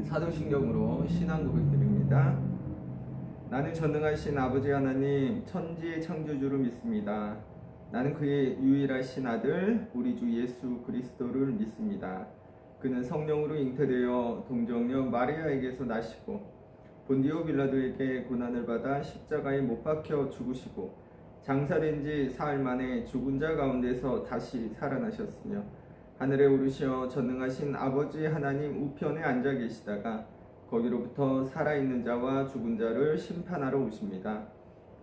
사도신경으로 신앙 고백드립니다. 나는 전능하신 아버지 하나님 천지의 창조주를 믿습니다. 나는 그의 유일하신 아들 우리 주 예수 그리스도를 믿습니다. 그는 성령으로 잉태되어 동정녀 마리아에게서 나시고 본디오 빌라도에게 고난을 받아 십자가에 못 박혀 죽으시고 장사된 지 사흘 만에 죽은 자 가운데서 다시 살아나셨으며 하늘에 오르시어 전능하신 아버지 하나님 우편에 앉아 계시다가 거기로부터 살아있는 자와 죽은 자를 심판하러 오십니다.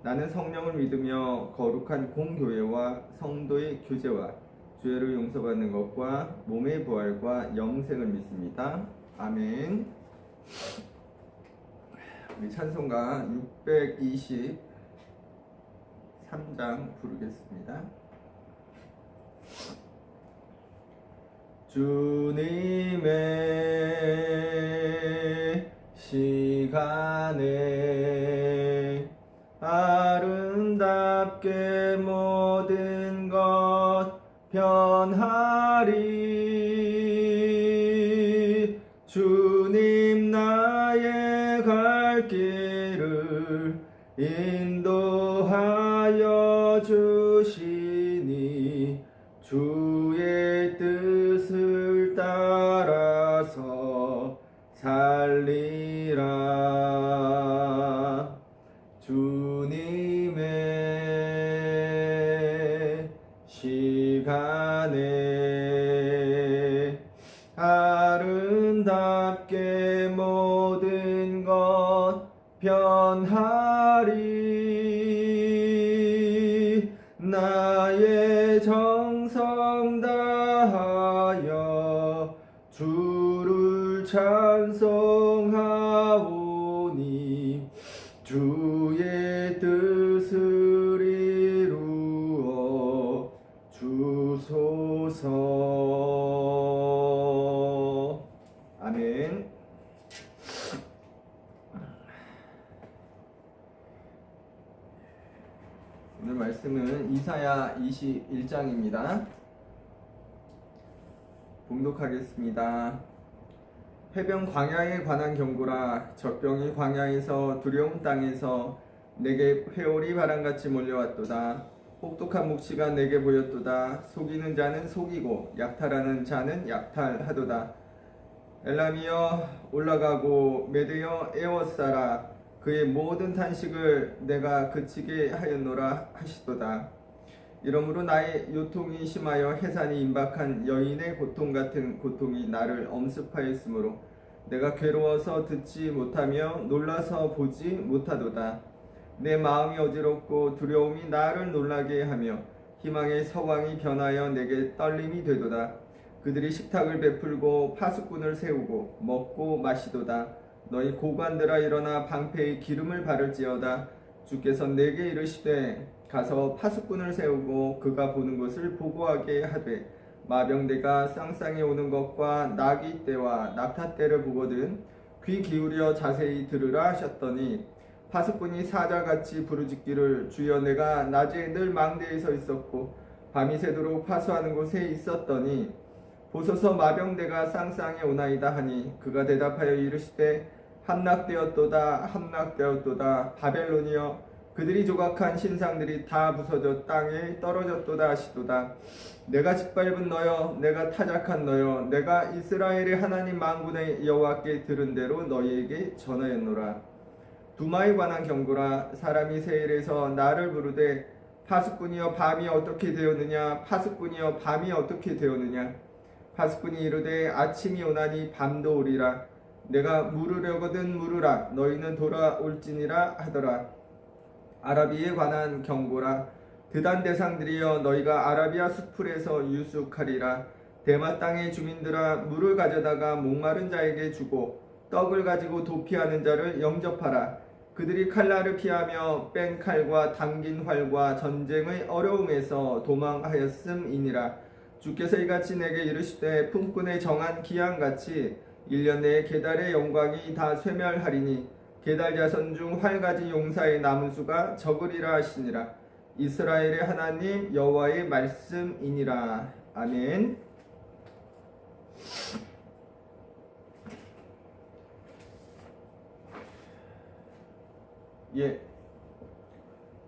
나는 성령을 믿으며 거룩한 공교회와 성도의 교제와 죄를 용서받는 것과 몸의 부활과 영생을 믿습니다. 아멘. 우리 찬송가 623장 부르겠습니다. 주님의 시간에 아름답게 모든 것 변하리. 주님 나의 갈 길을 인도하여 주시니 주의 뜻을 따라서 살리라. 주님의 시간에 아름답게 모든 것 변하리. 나의 정성 다하여 주를 찬송하오니 주의 뜻을 이루어 주소서. 아멘. 오늘 말씀은 이사야 21장입니다. 봉독하겠습니다. 해변 광야에 관한 경고라. 젖병이 광야에서 두려움 땅에서 내게 회오리 바람같이 몰려왔도다. 혹독한 묵시가 내게 보였도다. 속이는 자는 속이고 약탈하는 자는 약탈하도다. 엘람이여 올라가고 메드여 에워싸라. 그의 모든 탄식을 내가 그치게 하였노라 하시도다. 이러므로 나의 요통이 심하여 해산이 임박한 여인의 고통 같은 고통이 나를 엄습하였으므로 내가 괴로워서 듣지 못하며 놀라서 보지 못하도다. 내 마음이 어지럽고 두려움이 나를 놀라게 하며 희망의 서광이 변하여 내게 떨림이 되도다. 그들이 식탁을 베풀고 파수꾼을 세우고 먹고 마시도다. 너희 고관들아 일어나 방패의 기름을 바를지어다. 주께서 내게 이르시되 가서 파수꾼을 세우고 그가 보는 것을 보고하게 하되 마병대가 쌍쌍이 오는 것과 나기 때와 낙타 때를 보거든 귀 기울여 자세히 들으라 하셨더니 파수꾼이 사자같이 부르짖기를 주여 내가 낮에 늘 망대에 서 있었고 밤이 새도록 파수하는 곳에 있었더니 보소서 마병대가 쌍쌍이 오나이다 하니 그가 대답하여 이르시되 함락되었도다 함락되었도다. 바벨론이여 그들이 조각한 신상들이 다 부서져 땅에 떨어졌도다 하시도다. 내가 짓밟은 너여 내가 타작한 너여 내가 이스라엘의 하나님 만군의 여호와께 들은 대로 너희에게 전하였노라. 두마에 관한 경고라. 사람이 세일에서 나를 부르되 파수꾼이여 밤이 어떻게 되었느냐 파수꾼이여 밤이 어떻게 되었느냐. 파수꾼이 이르되 아침이 오나니 밤도 오리라. 내가 물으려거든 물으라. 너희는 돌아올지니라 하더라. 아라비에 관한 경고라. 드단 대상들이여 너희가 아라비아 수풀에서 유숙하리라. 대마 땅의 주민들아 물을 가져다가 목마른 자에게 주고 떡을 가지고 도피하는 자를 영접하라. 그들이 칼날을 피하며 뺀 칼과 당긴 활과 전쟁의 어려움에서 도망하였음이니라. 주께서 이같이 내게 이르시되 품꾼의 정한 기한같이 1년 내에 게달의 영광이 다 쇠멸하리니 게달 자손 중 활가지 용사의 남은 수가 적으리라 하시니라. 이스라엘의 하나님 여호와의 말씀이니라. 아멘. 예,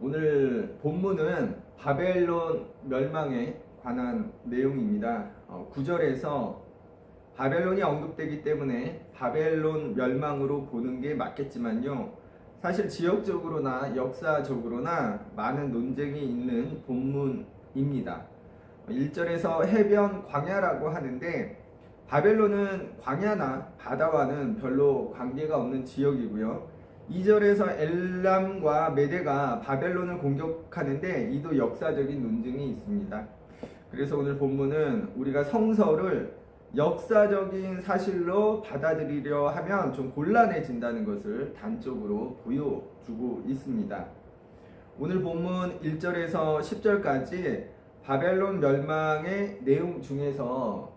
오늘 본문은 바벨론 멸망에 관한 내용입니다. 9절에서 바벨론이 언급되기 때문에 바벨론 멸망으로 보는 게 맞겠지만요. 사실 지역적으로나 역사적으로나 많은 논쟁이 있는 본문입니다. 1절에서 해변 광야라고 하는데 바벨론은 광야나 바다와는 별로 관계가 없는 지역이고요. 2절에서 엘람과 메대가 바벨론을 공격하는데 이도 역사적인 논증이 있습니다. 그래서 오늘 본문은 우리가 성서를 역사적인 사실로 받아들이려 하면 좀 곤란해진다는 것을 단적으로 보여주고 있습니다. 오늘 본문 1절에서 10절까지 바벨론 멸망의 내용 중에서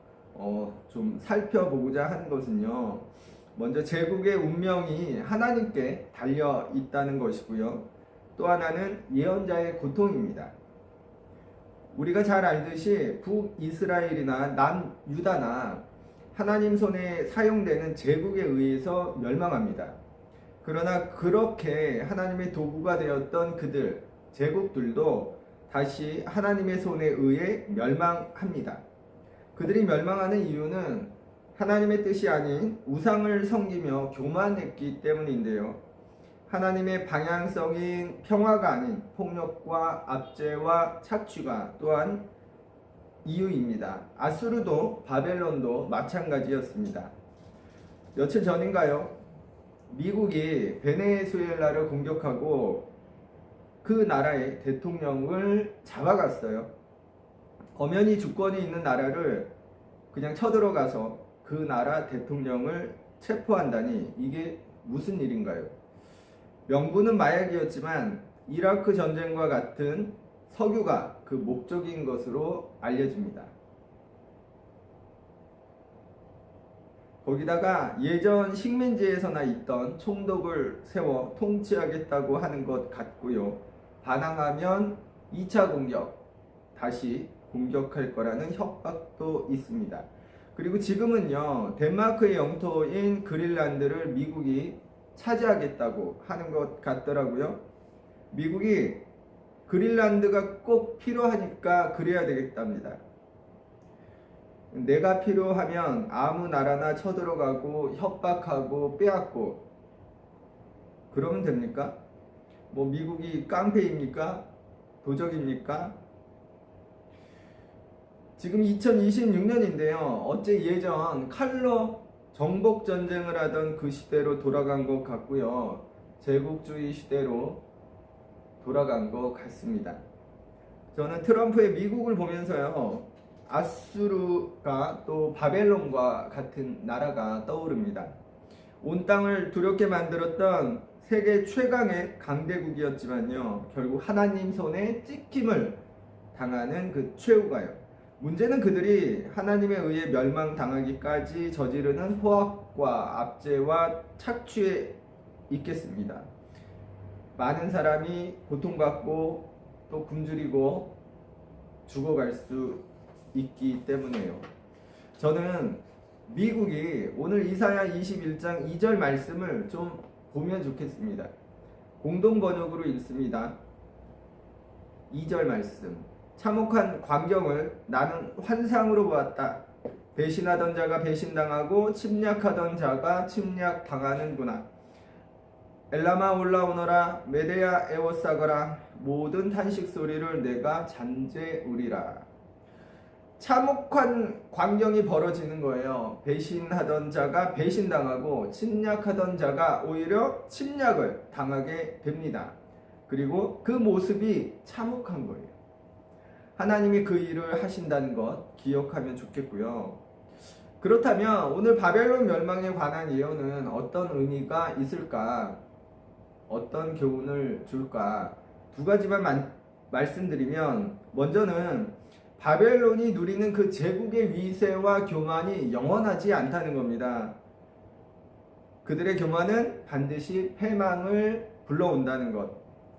좀 살펴보고자 하는 것은요. 먼저 제국의 운명이 하나님께 달려 있다는 것이고요. 또 하나는 예언자의 고통입니다. 우리가 잘 알듯이 북이스라엘이나 남유다나 하나님 손에 사용되는 제국에 의해서 멸망합니다. 그러나 그렇게 하나님의 도구가 되었던 그들, 제국들도 다시 하나님의 손에 의해 멸망합니다. 그들이 멸망하는 이유는 하나님의 뜻이 아닌 우상을 섬기며 교만했기 때문인데요. 하나님의 방향성인 평화가 아닌 폭력과 압제와 착취가 또한 이유입니다. 아수르도 바벨론도 마찬가지였습니다. 며칠 전인가요? 미국이 베네수엘라를 공격하고 그 나라의 대통령을 잡아갔어요. 엄연히 주권이 있는 나라를 그냥 쳐들어가서 그 나라 대통령을 체포한다니 이게 무슨 일인가요? 명분은 마약이었지만 이라크 전쟁과 같은 석유가 그 목적인 것으로 알려집니다. 거기다가 예전 식민지에서나 있던 총독을 세워 통치하겠다고 하는 것 같고요. 반항하면 2차 공격, 다시 공격할 거라는 협박도 있습니다. 그리고 지금은요, 덴마크의 영토인 그린란드를 미국이 차지하겠다고 하는 것 같더라고요. 미국이 그린란드가 꼭 필요하니까 그래야 되겠답니다. 내가 필요하면 아무 나라나 쳐들어가고 협박하고 빼앗고 그러면 됩니까? 뭐 미국이 깡패입니까? 도적입니까? 지금 2026년인데요. 어째 예전 칼로 정복 전쟁을 하던 그 시대로 돌아간 것 같고요. 제국주의 시대로 돌아간 것 같습니다. 저는 트럼프의 미국을 보면서요. 아수르가 또 바벨론과 같은 나라가 떠오릅니다. 온 땅을 두렵게 만들었던 세계 최강의 강대국이었지만요. 결국 하나님 손에 찍힘을 당하는 그 최후가요. 문제는 그들이 하나님에 의해 멸망당하기까지 저지르는 포악과 압제와 착취에 있겠습니다. 많은 사람이 고통받고 또 굶주리고 죽어갈 수 있기 때문에요. 저는 미국이 오늘 이사야 21장 2절 말씀을 좀 보면 좋겠습니다. 공동 번역으로 읽습니다. 2절 말씀. 참혹한 광경을 나는 환상으로 보았다. 배신하던 자가 배신당하고 침략하던 자가 침략당하는구나. 엘라마 올라오너라. 메데야 에워싸거라. 모든 탄식 소리를 내가 잔재우리라. 참혹한 광경이 벌어지는 거예요. 배신하던 자가 배신당하고 침략하던 자가 오히려 침략을 당하게 됩니다. 그리고 그 모습이 참혹한 거예요. 하나님이 그 일을 하신다는 것 기억하면 좋겠고요. 그렇다면 오늘 바벨론 멸망에 관한 예언은 어떤 의미가 있을까? 어떤 교훈을 줄까? 두 가지만 말씀드리면, 먼저는 바벨론이 누리는 그 제국의 위세와 교만이 영원하지 않다는 겁니다. 그들의 교만은 반드시 패망을 불러온다는 것.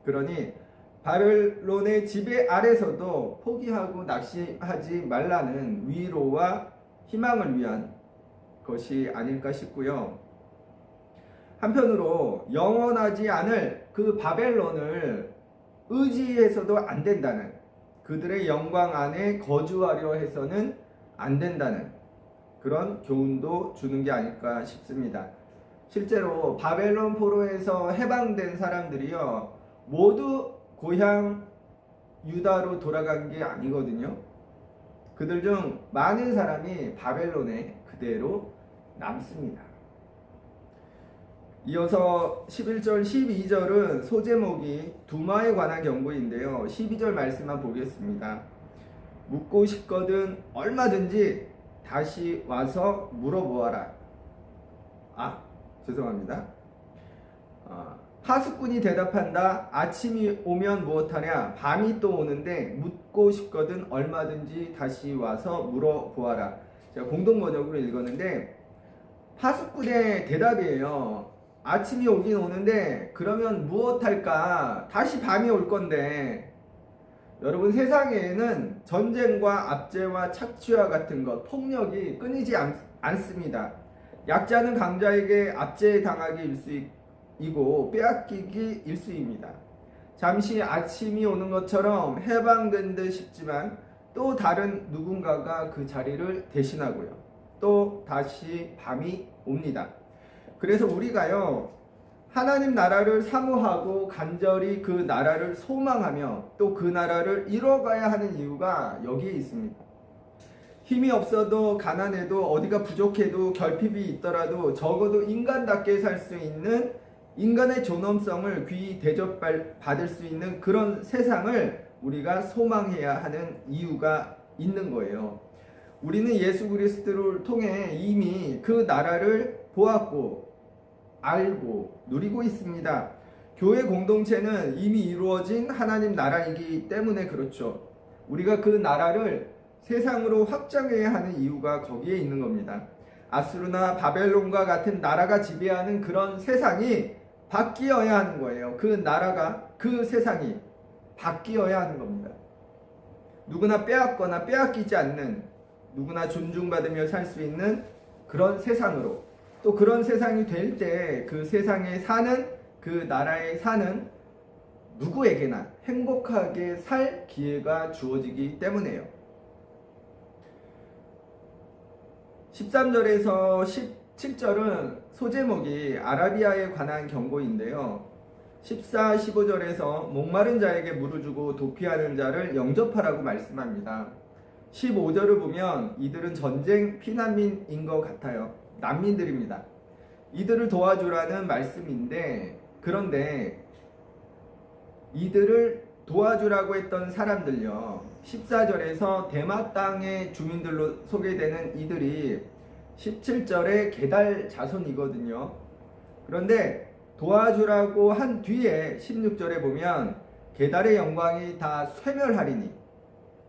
그러니 바벨론의 지배 아래서도 포기하고 낙심하지 말라는 위로와 희망을 위한 것이 아닐까 싶고요. 한편으로 영원하지 않을 그 바벨론을 의지해서도 안 된다는, 그들의 영광 안에 거주하려 해서는 안 된다는 그런 교훈도 주는 게 아닐까 싶습니다. 실제로 바벨론 포로에서 해방된 사람들이요, 모두 고향 유다로 돌아간 게 아니거든요. 그들 중 많은 사람이 바벨론에 그대로 남습니다. 이어서 11절, 12절은 소제목이 두마에 관한 경고인데요. 12절 말씀만 보겠습니다. 묻고 싶거든 얼마든지 다시 와서 물어보아라. 죄송합니다. 하수꾼이 대답한다. 아침이 오면 무엇하냐? 밤이 또 오는데 묻고 싶거든 얼마든지 다시 와서 물어보아라. 제가 공동번역으로 읽었는데 하수꾼의 대답이에요. 아침이 오긴 오는데 그러면 무엇할까? 다시 밤이 올 건데. 여러분, 세상에는 전쟁과 압제와 착취와 같은 것, 폭력이 끊이지 않습니다. 약자는 강자에게 압제당하기 일수이고 빼앗기기 일수입니다. 잠시 아침이 오는 것처럼 해방된 듯 싶지만 또 다른 누군가가 그 자리를 대신하고요. 또 다시 밤이 옵니다. 그래서 우리가요, 하나님 나라를 사모하고 간절히 그 나라를 소망하며 또 그 나라를 이뤄가야 하는 이유가 여기에 있습니다. 힘이 없어도 가난해도 어디가 부족해도 결핍이 있더라도 적어도 인간답게 살 수 있는, 인간의 존엄성을 귀히 대접받을 수 있는 그런 세상을 우리가 소망해야 하는 이유가 있는 거예요. 우리는 예수 그리스도를 통해 이미 그 나라를 보았고 알고 누리고 있습니다. 교회 공동체는 이미 이루어진 하나님 나라이기 때문에 그렇죠. 우리가 그 나라를 세상으로 확장해야 하는 이유가 거기에 있는 겁니다. 아수르나 바벨론과 같은 나라가 지배하는 그런 세상이 바뀌어야 하는 거예요. 그 나라가, 그 세상이 바뀌어야 하는 겁니다. 누구나 빼앗거나 빼앗기지 않는, 누구나 존중받으며 살 수 있는 그런 세상으로, 또 그런 세상이 될 때 그 세상에 사는, 그 나라에 사는 누구에게나 행복하게 살 기회가 주어지기 때문에요. 13절에서 17절은 소제목이 아라비아에 관한 경고인데요. 14, 15절에서 목마른 자에게 물을 주고 도피하는 자를 영접하라고 말씀합니다. 15절을 보면 이들은 전쟁 피난민인 것 같아요. 난민들입니다. 이들을 도와주라는 말씀인데, 그런데 이들을 도와주라고 했던 사람들요, 14절에서 데마 땅의 주민들로 소개되는 이들이 17절에 게달 자손이거든요. 그런데 도와주라고 한 뒤에 16절에 보면 게달의 영광이 다 쇠멸하리니,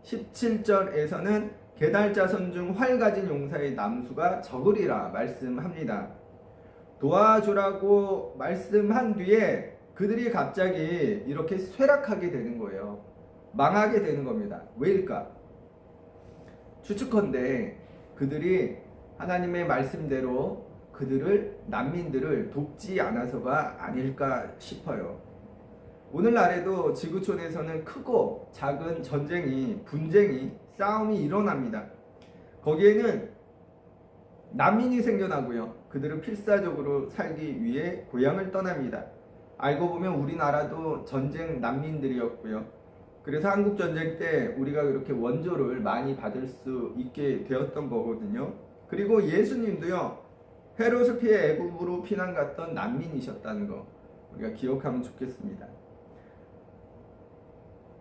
17절에서는 게달 자손 중 활 가진 용사의 남수가 적으리라 말씀합니다. 도와주라고 말씀한 뒤에 그들이 갑자기 이렇게 쇠락하게 되는 거예요. 망하게 되는 겁니다. 왜일까? 추측컨대 그들이 하나님의 말씀대로 그들을, 난민들을 돕지 않아서가 아닐까 싶어요. 오늘날에도 지구촌에서는 크고 작은 전쟁이, 분쟁이, 싸움이 일어납니다. 거기에는 난민이 생겨나고요. 그들은 필사적으로 살기 위해 고향을 떠납니다. 알고 보면 우리나라도 전쟁 난민들이었고요. 그래서 한국전쟁 때 우리가 그렇게 원조를 많이 받을 수 있게 되었던 거거든요. 그리고 예수님도요, 헤롯을 피해 애굽으로 피난 갔던 난민이셨다는 거 우리가 기억하면 좋겠습니다.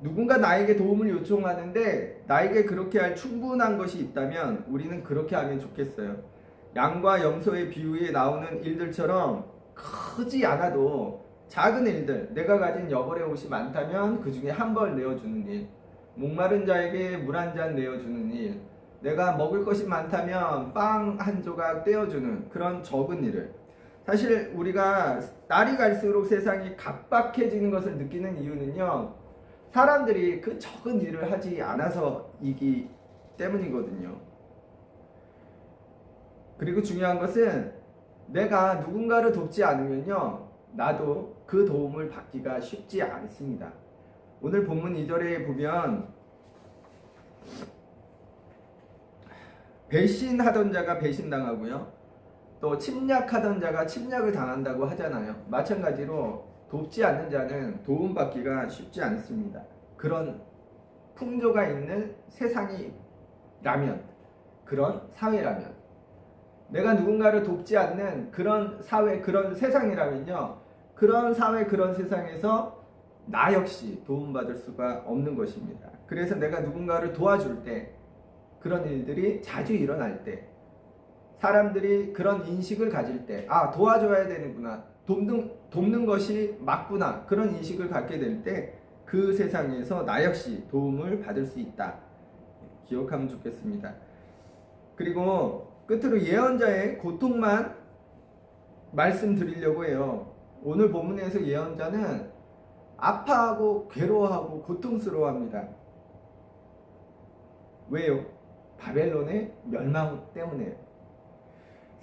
누군가 나에게 도움을 요청하는데 나에게 그렇게 할 충분한 것이 있다면 우리는 그렇게 하면 좋겠어요. 양과 염소의 비유에 나오는 일들처럼 크지 않아도 작은 일들, 내가 가진 여벌의 옷이 많다면 그 중에 한 벌 내어주는 일, 목마른 자에게 물 한 잔 내어주는 일, 내가 먹을 것이 많다면 빵 한 조각 떼어주는 그런 적은 일을, 사실 우리가 날이 갈수록 세상이 각박해지는 것을 느끼는 이유는요, 사람들이 그 적은 일을 하지 않아서이기 때문이거든요. 그리고 중요한 것은 내가 누군가를 돕지 않으면요, 나도 그 도움을 받기가 쉽지 않습니다. 오늘 본문 2절에 보면 배신하던 자가 배신당하고요, 또 침략하던 자가 침략을 당한다고 하잖아요. 마찬가지로 돕지 않는 자는 도움받기가 쉽지 않습니다. 그런 풍조가 있는 세상이라면, 그런 사회라면, 내가 누군가를 돕지 않는 그런 사회, 그런 세상이라면요, 그런 사회, 그런 세상에서 나 역시 도움받을 수가 없는 것입니다. 그래서 내가 누군가를 도와줄 때, 그런 일들이 자주 일어날 때, 사람들이 그런 인식을 가질 때, 아, 도와줘야 되는구나, 돕는 것이 맞구나, 그런 인식을 갖게 될 때 그 세상에서 나 역시 도움을 받을 수 있다, 기억하면 좋겠습니다. 그리고 끝으로 예언자의 고통만 말씀드리려고 해요. 오늘 본문에서 예언자는 아파하고 괴로워하고 고통스러워합니다. 왜요? 바벨론의 멸망 때문에요.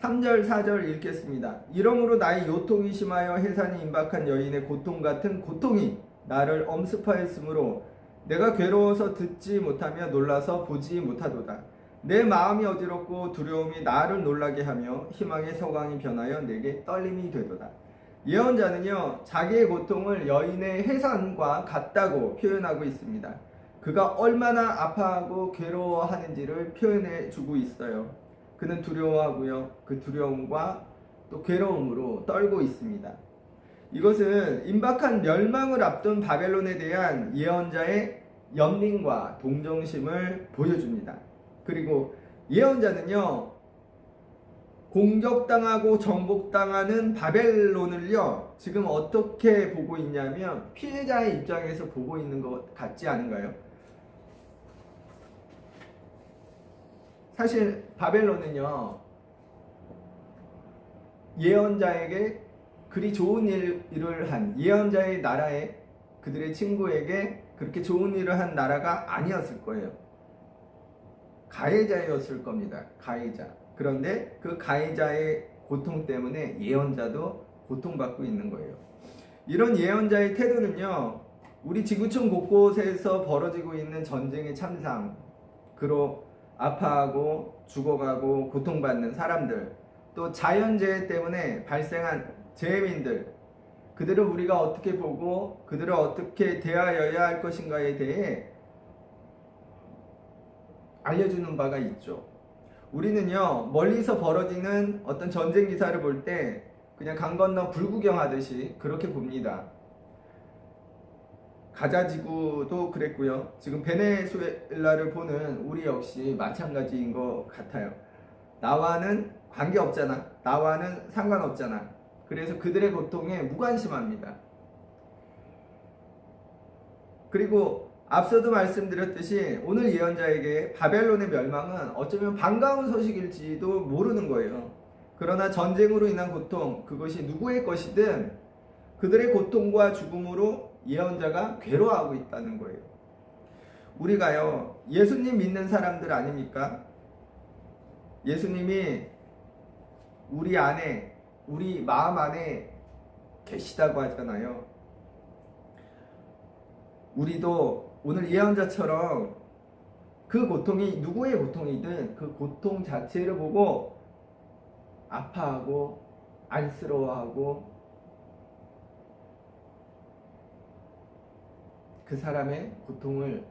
3절 4절 읽겠습니다. 이러므로 나의 요통이 심하여 해산이 임박한 여인의 고통 같은 고통이 나를 엄습하였으므로 내가 괴로워서 듣지 못하며 놀라서 보지 못하도다. 내 마음이 어지럽고 두려움이 나를 놀라게 하며 희망의 서광이 변하여 내게 떨림이 되도다. 예언자는요, 자기의 고통을 여인의 해산과 같다고 표현하고 있습니다. 그가 얼마나 아파하고 괴로워하는지를 표현해 주고 있어요. 그는 두려워하고요, 그 두려움과 또 괴로움으로 떨고 있습니다. 이것은 임박한 멸망을 앞둔 바벨론에 대한 예언자의 연민과 동정심을 보여줍니다. 그리고 예언자는요, 공격당하고 정복당하는 바벨론을요, 지금 어떻게 보고 있냐면 피해자의 입장에서 보고 있는 것 같지 않은가요? 사실 바벨론은요, 예언자에게 그리 좋은 일을 한, 예언자의 나라에, 그들의 친구에게 그렇게 좋은 일을 한 나라가 아니었을 거예요. 가해자였을 겁니다. 가해자. 그런데 그 가해자의 고통 때문에 예언자도 고통받고 있는 거예요. 이런 예언자의 태도는요, 우리 지구촌 곳곳에서 벌어지고 있는 전쟁의 참상, 그로 아파하고 죽어가고 고통받는 사람들, 또 자연재해 때문에 발생한 재민들, 그들을 우리가 어떻게 보고 그들을 어떻게 대하여야 할 것인가에 대해 알려주는 바가 있죠. 우리는요, 멀리서 벌어지는 어떤 전쟁 기사를 볼 때 그냥 강 건너 불구경하듯이 그렇게 봅니다. 가자지구도 그랬고요, 지금 베네수엘라를 보는 우리 역시 마찬가지인 것 같아요. 나와는 관계없잖아, 나와는 상관없잖아. 그래서 그들의 고통에 무관심합니다. 그리고 앞서도 말씀드렸듯이 오늘 예언자에게 바벨론의 멸망은 어쩌면 반가운 소식일지도 모르는 거예요. 그러나 전쟁으로 인한 고통, 그것이 누구의 것이든 그들의 고통과 죽음으로 예언자가 괴로워하고 있다는 거예요. 우리가요, 예수님 믿는 사람들 아닙니까? 예수님이 우리 안에, 우리 마음 안에 계시다고 하잖아요. 우리도 오늘 예언자처럼 그 고통이 누구의 고통이든 그 고통 자체를 보고 아파하고 안쓰러워하고 그 사람의 고통을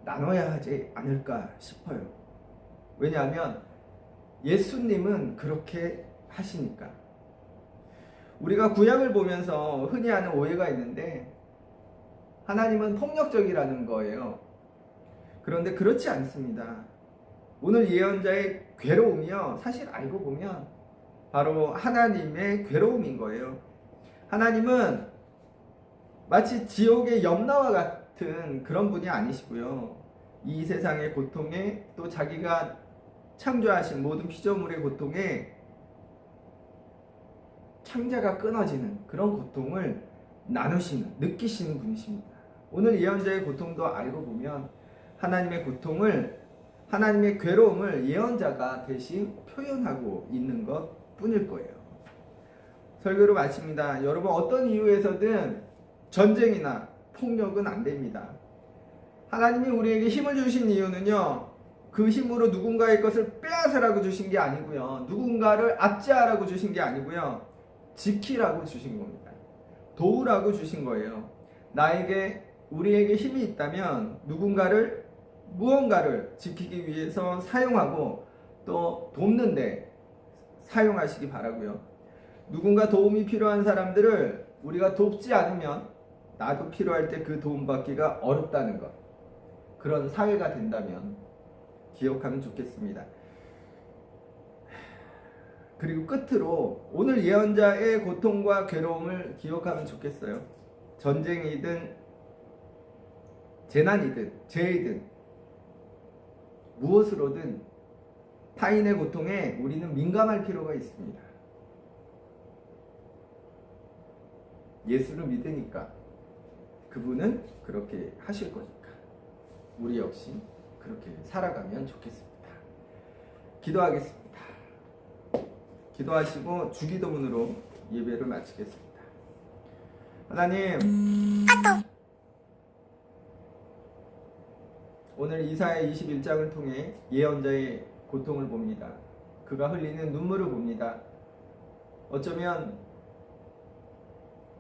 나눠야 하지 않을까 싶어요. 왜냐하면 예수님은 그렇게 하시니까. 우리가 구약을 보면서 흔히 하는 오해가 있는데, 하나님은 폭력적이라는 거예요. 그런데 그렇지 않습니다. 오늘 예언자의 괴로움이요, 사실 알고 보면 바로 하나님의 괴로움인 거예요. 하나님은 마치 지옥의 염라와 같은 그런 분이 아니시고요, 이 세상의 고통에, 또 자기가 창조하신 모든 피조물의 고통에 창자가 끊어지는 그런 고통을 나누시는, 느끼시는 분이십니다. 오늘 예언자의 고통도 알고 보면 하나님의 고통을, 하나님의 괴로움을 예언자가 대신 표현하고 있는 것 뿐일 거예요. 설교를 마칩니다. 여러분, 어떤 이유에서든 전쟁이나 폭력은 안 됩니다. 하나님이 우리에게 힘을 주신 이유는요, 그 힘으로 누군가의 것을 빼앗으라고 주신 게 아니고요, 누군가를 압제하라고 주신 게 아니고요, 지키라고 주신 겁니다. 도우라고 주신 거예요. 우리에게 힘이 있다면 무언가를 지키기 위해서 사용하고 또 돕는데 사용하시기 바라고요. 누군가 도움이 필요한 사람들을 우리가 돕지 않으면 나도 필요할 때 그 도움받기가 어렵다는 것, 그런 사회가 된다면 기억하면 좋겠습니다. 그리고 끝으로 오늘 예언자의 고통과 괴로움을 기억하면 좋겠어요. 전쟁이든 재난이든 재해든 무엇으로든 타인의 고통에 우리는 민감할 필요가 있습니다. 예수를 믿으니까, 그분은 그렇게 하실 거니까 우리 역시 그렇게 살아가면 좋겠습니다. 기도하겠습니다. 기도하시고 주기도문으로 예배를 마치겠습니다. 하나님, 오늘 이사야 21장을 통해 예언자의 고통을 봅니다. 그가 흘리는 눈물을 봅니다. 어쩌면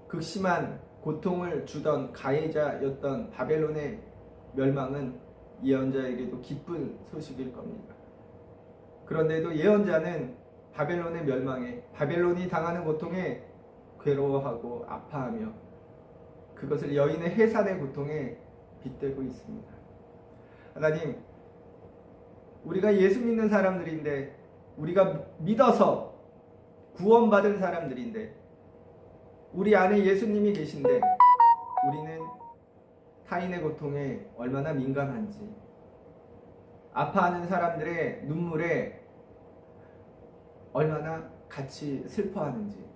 극심한 고통을 주던 가해자였던 바벨론의 멸망은 예언자에게도 기쁜 소식일 겁니다. 그런데도 예언자는 바벨론의 멸망에, 바벨론이 당하는 고통에 괴로워하고 아파하며 그것을 여인의 해산의 고통에 빗대고 있습니다. 하나님, 우리가 예수 믿는 사람들인데, 우리가 믿어서 구원받은 사람들인데, 우리 안에 예수님이 계신데 우리는 타인의 고통에 얼마나 민감한지, 아파하는 사람들의 눈물에 얼마나 같이 슬퍼하는지,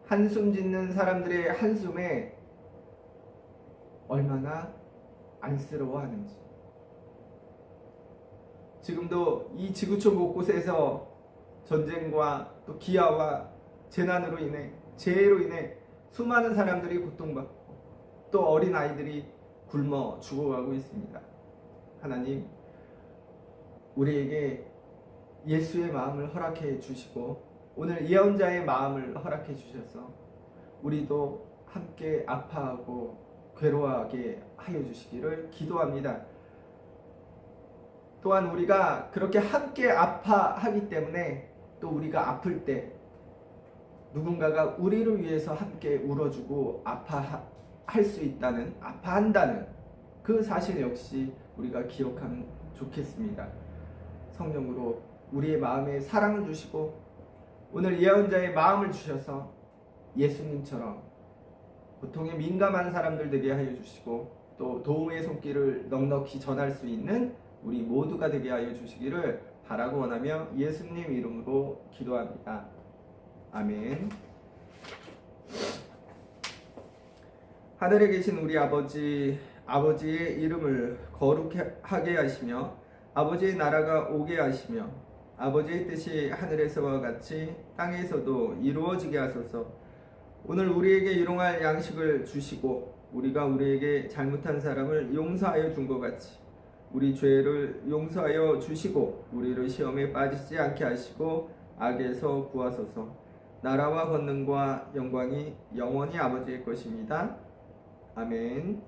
한숨 짓는 사람들의 한숨에 얼마나 안쓰러워하는지, 지금도 이 지구촌 곳곳에서 전쟁과 또 기아와 재난으로 인해, 재해로 인해 수많은 사람들이 고통받고 또 어린 아이들이 굶어 죽어가고 있습니다. 하나님, 우리에게 예수의 마음을 허락해 주시고 오늘 예언자의 마음을 허락해 주셔서 우리도 함께 아파하고 괴로워하게 하여 주시기를 기도합니다. 또한 우리가 그렇게 함께 아파하기 때문에 또 우리가 아플 때 누군가가 우리를 위해서 함께 울어주고 아파할 수 있다는, 아파한다는 그 사실 역시 우리가 기억하면 좋겠습니다. 성령으로 우리의 마음에 사랑을 주시고 오늘 예언자의 마음을 주셔서 예수님처럼 고통에 민감한 사람들 되게 하여 주시고 또 도움의 손길을 넉넉히 전할 수 있는 우리 모두가 되게 하여 주시기를 바라고 원하며 예수님 이름으로 기도합니다. 아멘. 하늘에 계신 우리 아버지, 아버지의 이름을 거룩하게 하시며 아버지의 나라가 오게 하시며 아버지의 뜻이 하늘에서와 같이 땅에서도 이루어지게 하소서. 오늘 우리에게 일용할 양식을 주시고 우리가 우리에게 잘못한 사람을 용서하여 준 것 같이 우리 죄를 용서하여 주시고 우리를 시험에 빠지지 않게 하시고 악에서 구하소서. 나라와 권능과 영광이 영원히 아버지의 것입니다. 아멘.